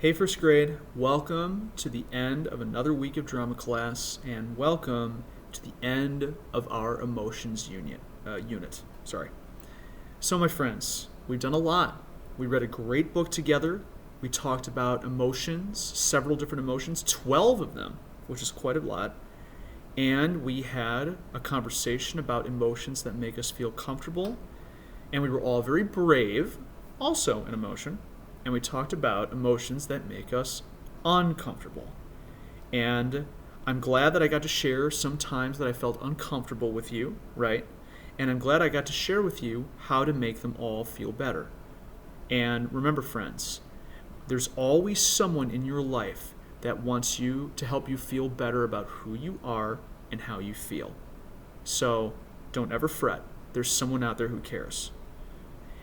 Hey, first grade, welcome to the end of another week of drama class, and welcome to the end of our emotions unit. Sorry. So, my friends, we've done a lot. We read a great book together. We talked about emotions, several different emotions, 12 of them, which is quite a lot. And we had a conversation about emotions that make us feel comfortable. And we were all very brave, also an emotion. And we talked about emotions that make us uncomfortable. And I'm glad that I got to share some times that I felt uncomfortable with you, right? And I'm glad I got to share with you how to make them all feel better. And remember, friends, there's always someone in your life that wants you to help you feel better about who you are and how you feel. So don't ever fret. There's someone out there who cares.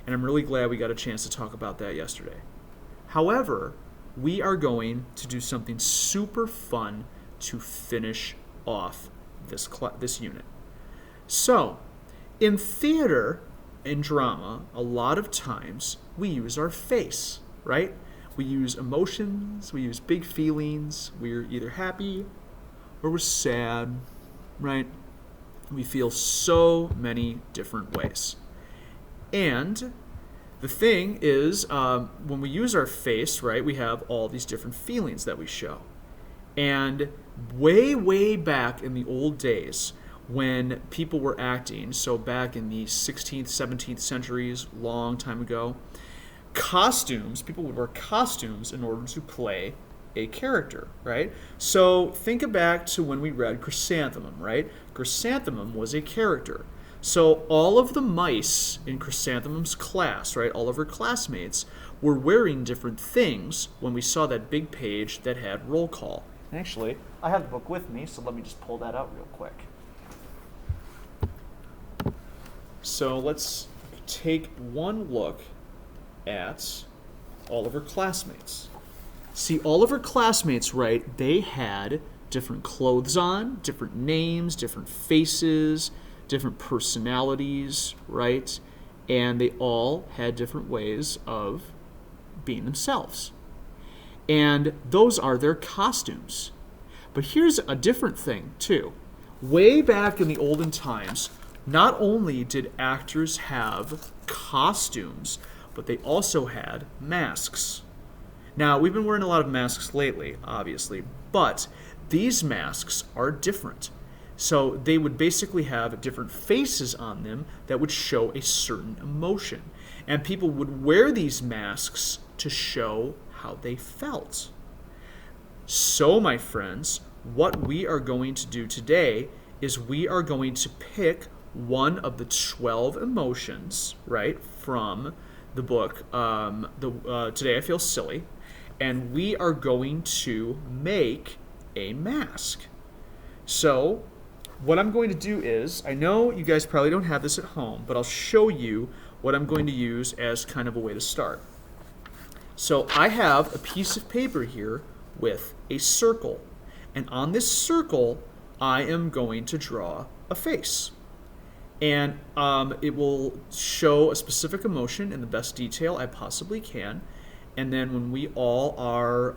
And I'm really glad we got a chance to talk about that yesterday. However, we are going to do something super fun to finish off this unit. So, in theater and drama, a lot of times we use our face, right? We use emotions, we use big feelings. We're either happy or we're sad, right? We feel so many different ways. And the thing is, when we use our face, right, we have all these different feelings that we show. And way, way back in the old days, when people were acting, so back in the 16th, 17th centuries, long time ago, people would wear costumes in order to play a character, right? So think back to when we read Chrysanthemum, right? Chrysanthemum was a character. So all of the mice in Chrysanthemum's class, right, all of her classmates, were wearing different things when we saw that big page that had roll call. And actually, I have the book with me, so let me just pull that out real quick. So let's take one look at all of her classmates. See, all of her classmates, right, they had different clothes on, different names, different faces, different personalities, right? And they all had different ways of being themselves. And those are their costumes. But here's a different thing, too. Way back in the olden times, not only did actors have costumes, but they also had masks. Now, we've been wearing a lot of masks lately, obviously, but these masks are different. So they would basically have different faces on them that would show a certain emotion. And people would wear these masks to show how they felt. So, my friends, what we are going to do today is we are going to pick one of the 12 emotions, right, from the book, Today I Feel Silly, and we are going to make a mask. So, what I'm going to do is, I know you guys probably don't have this at home, but I'll show you what I'm going to use as kind of a way to start. So I have a piece of paper here with a circle. And on this circle, I am going to draw a face. And it will show a specific emotion in the best detail I possibly can. And then when we all are,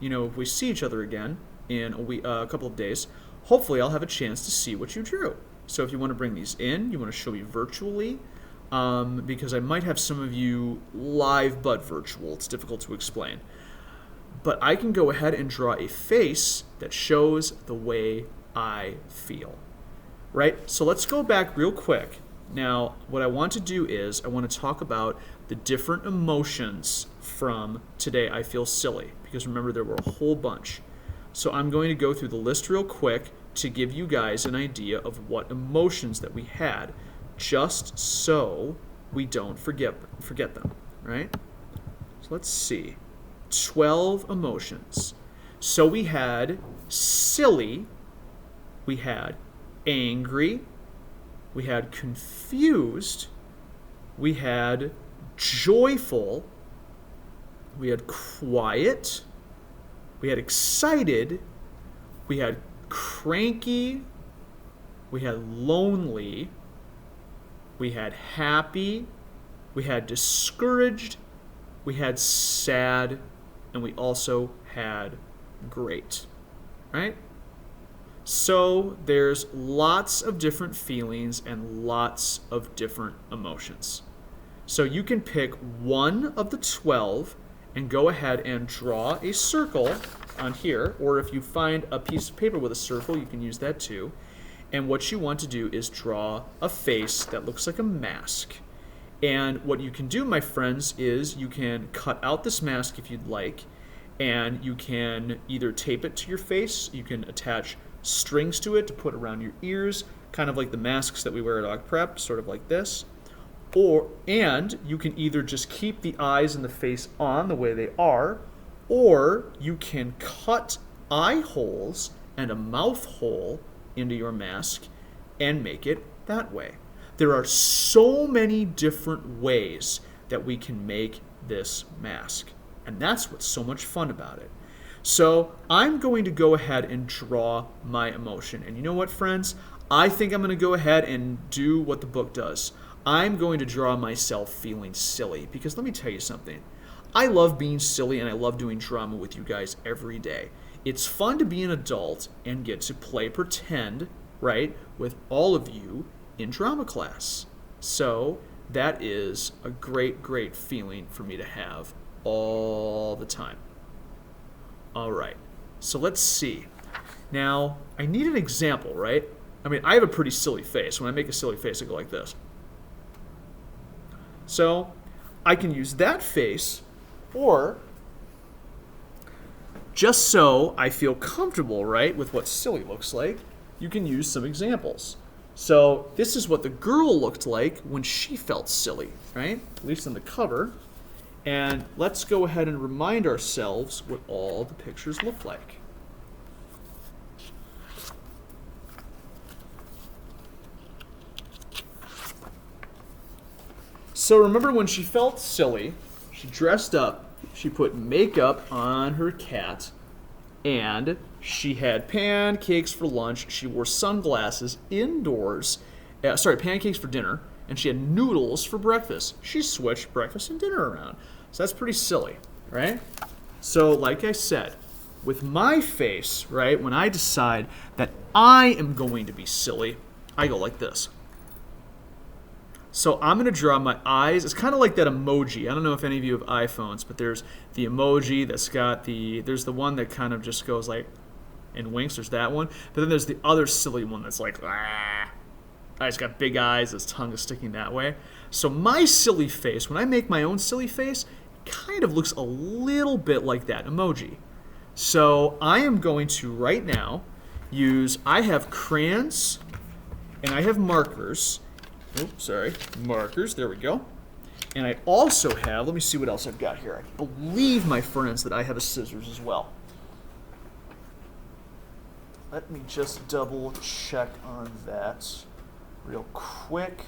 if we see each other again in a couple of days, hopefully I'll have a chance to see what you drew. So if you want to bring these in, you want to show me virtually, because I might have some of you live but virtual. It's difficult to explain. But I can go ahead and draw a face that shows the way I feel. Right? So let's go back real quick. Now, what I want to do is I want to talk about the different emotions from Today I Feel Silly, because remember there were a whole bunch. So I'm going to go through the list real quick to give you guys an idea of what emotions that we had, just so we don't forget them, right? So let's see. 12 emotions. So we had silly, we had angry, we had confused, we had joyful, we had quiet, we had excited, we had cranky, we had lonely, we had happy, we had discouraged, we had sad, and we also had great, right? So there's lots of different feelings and lots of different emotions. So you can pick one of the 12 and go ahead and draw a circle on here, or if you find a piece of paper with a circle, you can use that too. And what you want to do is draw a face that looks like a mask. And what you can do, my friends, is you can cut out this mask if you'd like, and you can either tape it to your face, you can attach strings to it to put around your ears, kind of like the masks that we wear at Aug Prep, sort of like this. And you can either just keep the eyes and the face on the way they are, or you can cut eye holes and a mouth hole into your mask and make it that way. There are so many different ways that we can make this mask, and that's what's so much fun about it. So I'm going to go ahead and draw my emotion. And you know what, friends? I think I'm going to go ahead and do what the book does. I'm going to draw myself feeling silly, because let me tell you something. I love being silly and I love doing drama with you guys every day. It's fun to be an adult and get to play pretend, right, with all of you in drama class. So that is a great, great feeling for me to have all the time. All right, so let's see. Now, I need an example, right? I mean, I have a pretty silly face. When I make a silly face, I go like this. So I can use that face, or just so I feel comfortable, right, with what silly looks like, you can use some examples. So this is what the girl looked like when she felt silly, right? At least on the cover. And let's go ahead and remind ourselves what all the pictures look like. So remember when she felt silly, she dressed up, she put makeup on her cat, and she had pancakes for lunch, she wore sunglasses indoors, pancakes for dinner, and she had noodles for breakfast. She switched breakfast and dinner around. So that's pretty silly, right? So like I said, with my face, right, when I decide that I am going to be silly, I go like this. So I'm going to draw my eyes. It's kind of like that emoji. I don't know if any of you have iPhones, but there's the emoji that's got there's the one that kind of just goes like, and winks. There's that one. But then there's the other silly one that's like, ah. It's got big eyes, his tongue is sticking that way. So my silly face, when I make my own silly face, kind of looks a little bit like that emoji. So I am going to right now I have crayons and I have markers. Markers, there we go. And I also have, let me see what else I've got here. I believe, my friends, that I have a scissors as well. Let me just double check on that real quick.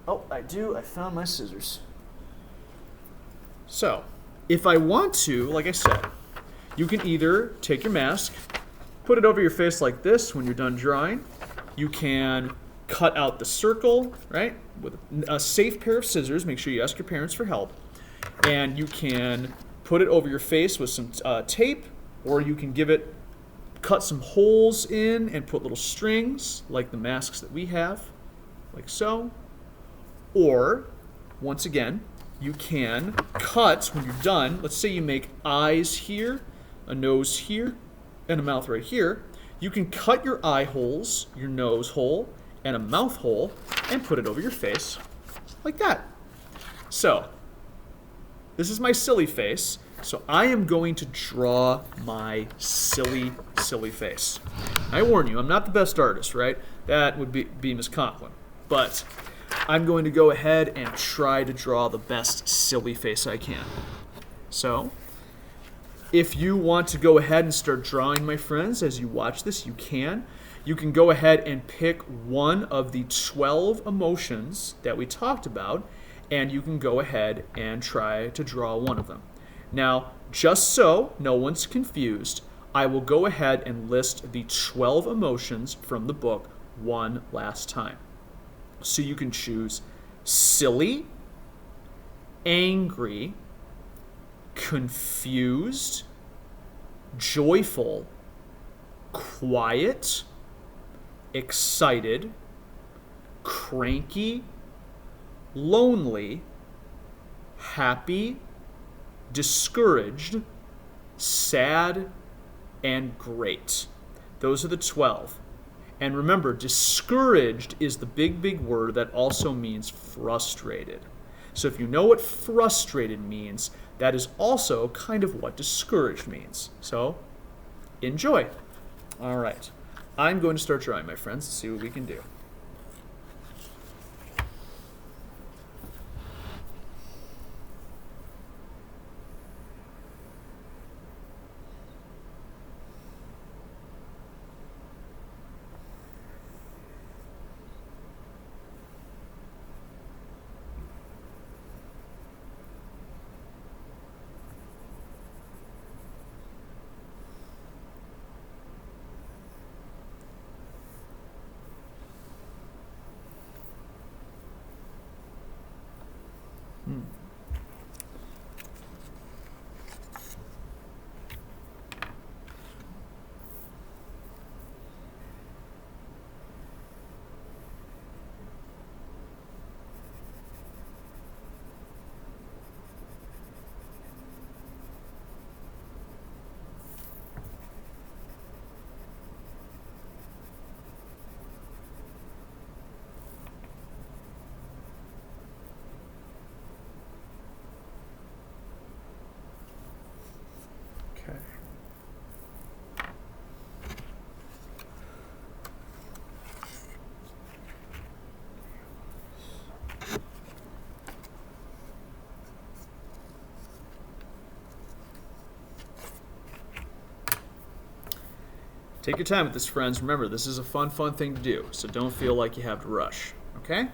Oh, I do. I found my scissors. So, if I want to, like I said, you can either take your mask, put it over your face like this when you're done drawing. You can cut out the circle, right, with a safe pair of scissors. Make sure you ask your parents for help. And you can put it over your face with some tape, or you can cut some holes in and put little strings like the masks that we have, like so. Or, once again, you can cut, when you're done, let's say you make eyes here, a nose here, and a mouth right here. You can cut your eye holes, your nose hole, and a mouth hole, and put it over your face, like that. So, this is my silly face. So I am going to draw my silly, silly face. I warn you, I'm not the best artist, right? That would be Miss Conklin. But I'm going to go ahead and try to draw the best silly face I can. So, if you want to go ahead and start drawing, my friends, as you watch this, you can. You can go ahead and pick one of the 12 emotions that we talked about, and you can go ahead and try to draw one of them. Now, just so no one's confused, I will go ahead and list the 12 emotions from the book one last time. So you can choose silly, angry, confused, joyful, quiet, excited, cranky, lonely, happy, discouraged, sad, and great. Those are the 12. And remember, discouraged is the big word that also means frustrated. So if you know what frustrated means, that is also kind of what discouraged means. So enjoy. All right. I'm going to start drawing, my friends, to see what we can do. Okay. Take your time with this, friends. Remember, this is a fun thing to do, so don't feel like you have to rush, okay?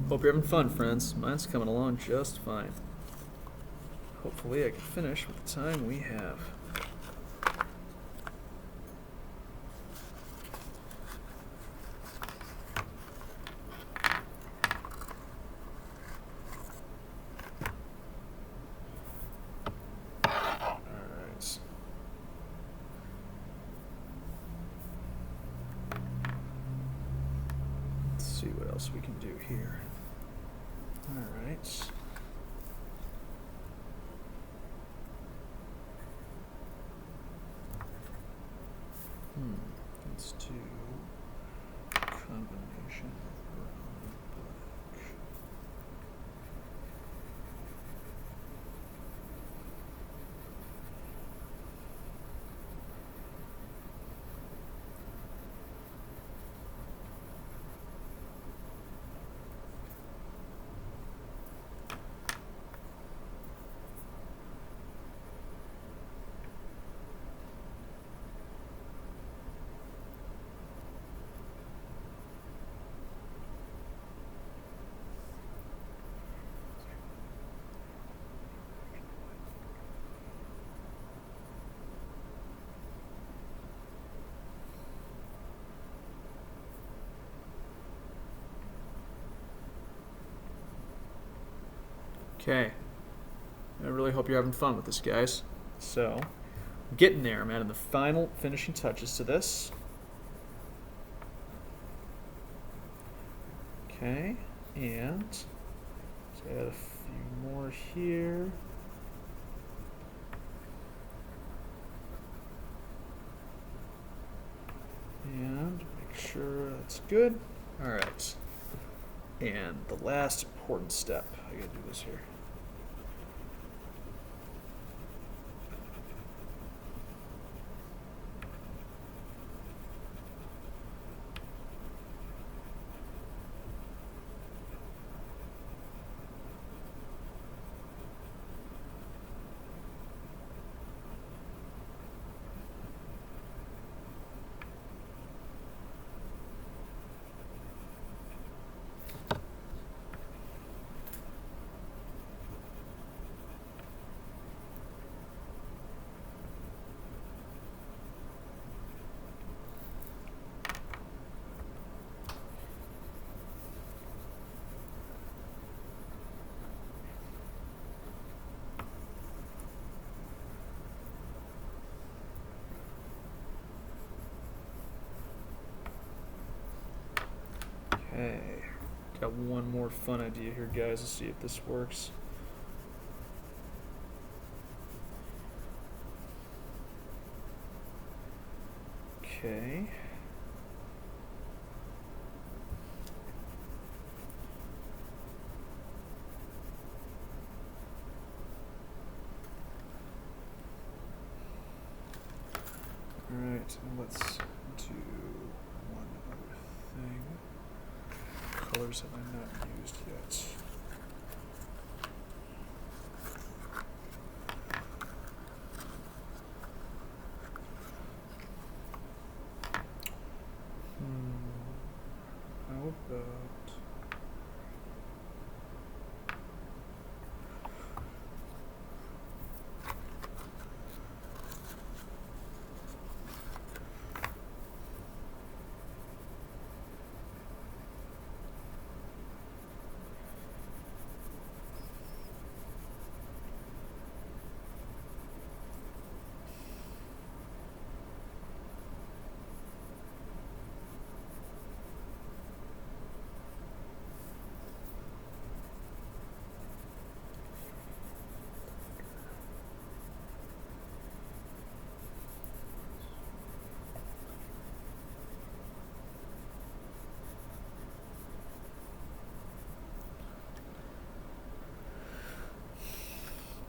Hope you're having fun, friends. Mine's coming along just fine. Hopefully I can finish with the time we have. Alright. Let's see what else we can do here. Alright. let's do combination of brown and black. Okay, I really hope you're having fun with this, guys. So, I'm getting there. I'm adding the final finishing touches to this. Okay, and let's add a few more here. And make sure that's good. All right. And the last important step, I gotta do this here. Okay, got one more fun idea here, guys. Let's see if this works. Okay. All right, let's do one other thing. Colors have I not used yet? How about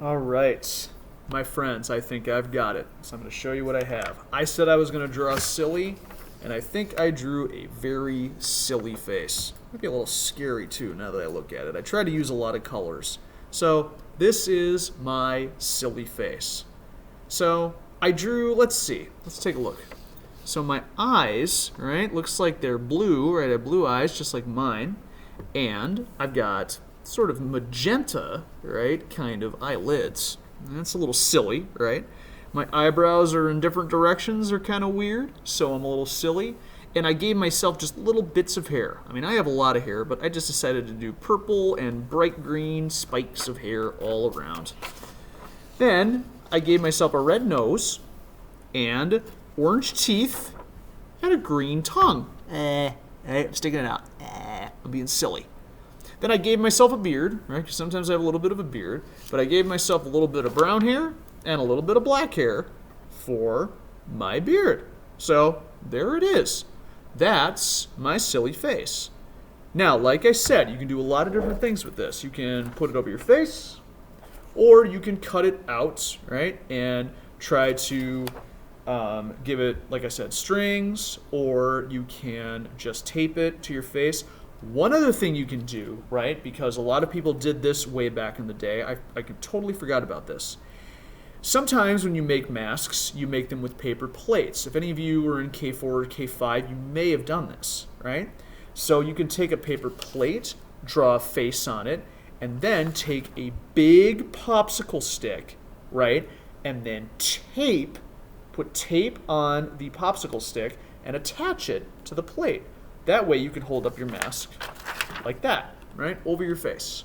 all right, my friends, I think I've got it. So I'm going to show you what I have. I said I was going to draw silly, and I think I drew a very silly face. Maybe a little scary too now that I look at it. I try to use a lot of colors. So this is my silly face. So I drew, let's see, let's take a look. So my eyes, right, looks like they're blue, right? I have blue eyes just like mine. And I've got sort of magenta, right, kind of eyelids. And that's a little silly, right? My eyebrows are in different directions, they're kind of weird, so I'm a little silly. And I gave myself just little bits of hair. I mean, I have a lot of hair, but I just decided to do purple and bright green spikes of hair all around. Then I gave myself a red nose and orange teeth and a green tongue. I'm sticking it out. I'm being silly. Then I gave myself a beard, right? Because sometimes I have a little bit of a beard. But I gave myself a little bit of brown hair and a little bit of black hair for my beard. So there it is. That's my silly face. Now, like I said, you can do a lot of different things with this. You can put it over your face, or you can cut it out, right, and try to give it, like I said, strings, or you can just tape it to your face. One other thing you can do, right, because a lot of people did this way back in the day. I totally forgot about this. Sometimes when you make masks, you make them with paper plates. If any of you were in K4 or K5, you may have done this, right? So you can take a paper plate, draw a face on it, and then take a big popsicle stick, right, and then put tape on the popsicle stick and attach it to the plate. That way you can hold up your mask like that, right, over your face.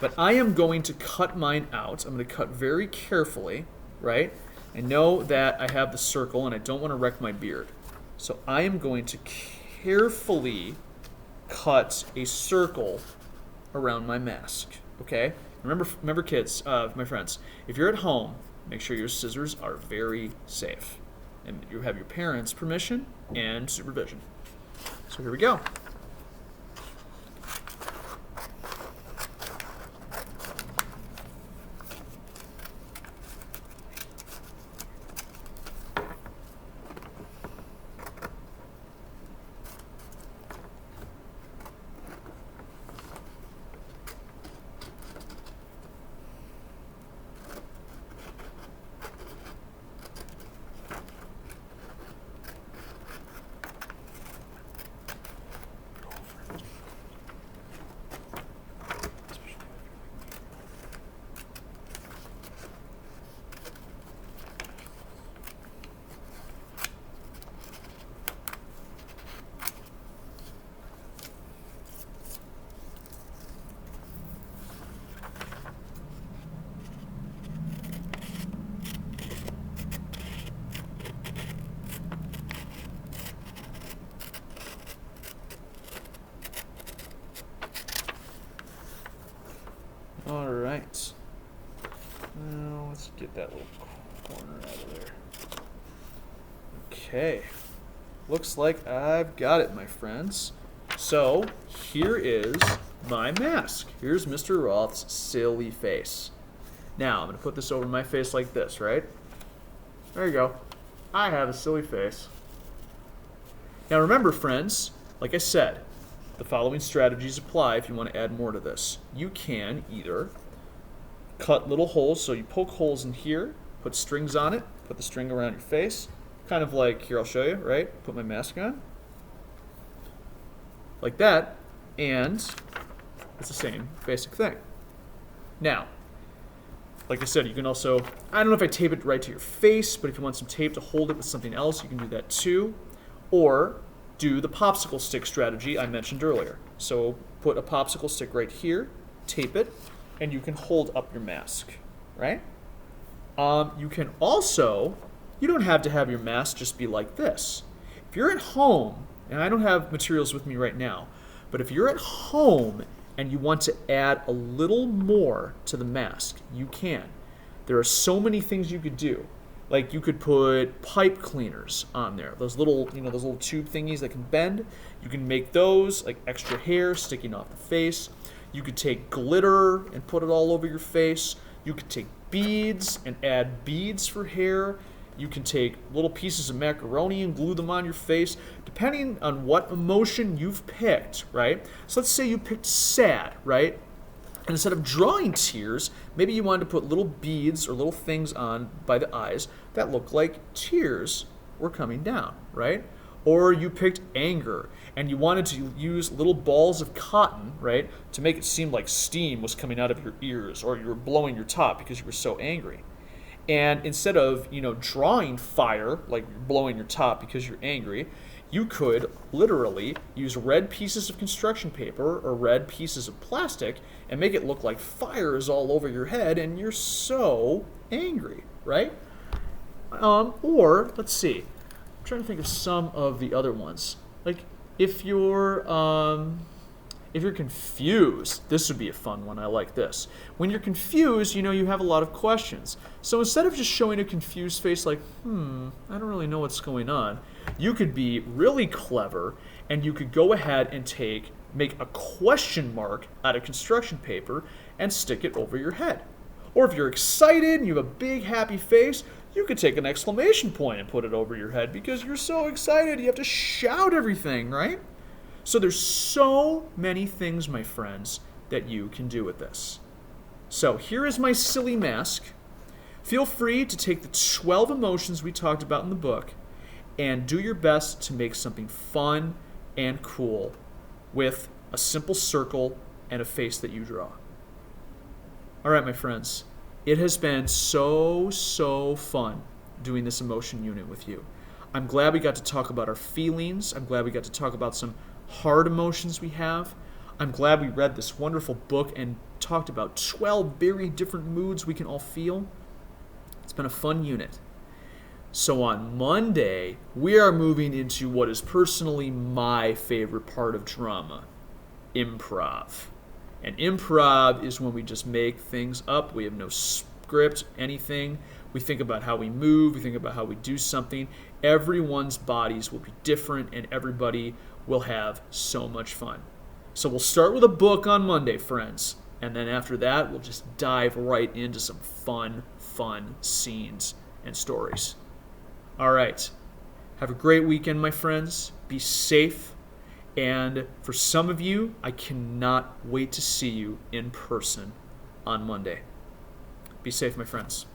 But I am going to cut mine out. I'm going to cut very carefully, right? I know that I have the circle and I don't want to wreck my beard. So I am going to carefully cut a circle around my mask, okay? Remember kids, my friends, if you're at home, make sure your scissors are very safe. And you have your parents' permission and supervision. So here we go. All right. Now let's get that little corner out of there. Okay. Looks like I've got it, my friends. So here is my mask. Here's Mr. Roth's silly face. Now I'm going to put this over my face like this, right? There you go. I have a silly face. Now remember, friends, like I said, the following strategies apply if you want to add more to this. You can either cut little holes, so you poke holes in here, put strings on it, put the string around your face, kind of like, here I'll show you, right? Put my mask on, like that, and it's the same basic thing. Now, like I said, you can also, I don't know if I tape it right to your face, but if you want some tape to hold it with something else, you can do that too. Or do the popsicle stick strategy I mentioned earlier. So put a popsicle stick right here, tape it, and you can hold up your mask, right? You can also, you don't have to have your mask just be like this. If you're at home, and I don't have materials with me right now, but if you're at home and you want to add a little more to the mask, you can. There are so many things you could do. Like you could put pipe cleaners on there. Those little, those little tube thingies that can bend. You can make those, like extra hair sticking off the face. You could take glitter and put it all over your face. You could take beads and add beads for hair. You can take little pieces of macaroni and glue them on your face, depending on what emotion you've picked, right? So let's say you picked sad, right? And instead of drawing tears, maybe you wanted to put little beads or little things on by the eyes that look like tears were coming down, right? Or you picked anger and you wanted to use little balls of cotton, right, to make it seem like steam was coming out of your ears, or you were blowing your top because you were so angry. And instead of, drawing fire, like you're blowing your top because you're angry, you could literally use red pieces of construction paper or red pieces of plastic and make it look like fire is all over your head and you're so angry, right? Or, let's see, I'm trying to think of some of the other ones. Like, if you're If you're confused, this would be a fun one. I like this. When you're confused, you have a lot of questions. So instead of just showing a confused face like, I don't really know what's going on, you could be really clever and you could go ahead and make a question mark out of construction paper and stick it over your head. Or if you're excited and you have a big happy face, you could take an exclamation point and put it over your head because you're so excited. You have to shout everything, right? So there's so many things, my friends, that you can do with this. So here is my silly mask. Feel free to take the 12 emotions we talked about in the book and do your best to make something fun and cool with a simple circle and a face that you draw. All right, my friends, it has been so fun doing this emotion unit with you. I'm glad we got to talk about our feelings. I'm glad we got to talk about some hard emotions we have. I'm glad we read this wonderful book and talked about 12 very different moods we can all feel. It's been a fun unit. So on Monday, we are moving into what is personally my favorite part of drama, improv. And improv is when we just make things up. We have no script, anything. We think about how we move. We think about how we do something. Everyone's bodies will be different, and everybody will have so much fun. So we'll start with a book on Monday, friends. And then after that, we'll just dive right into some fun scenes and stories. All right. Have a great weekend, my friends. Be safe. And for some of you, I cannot wait to see you in person on Monday. Be safe, my friends.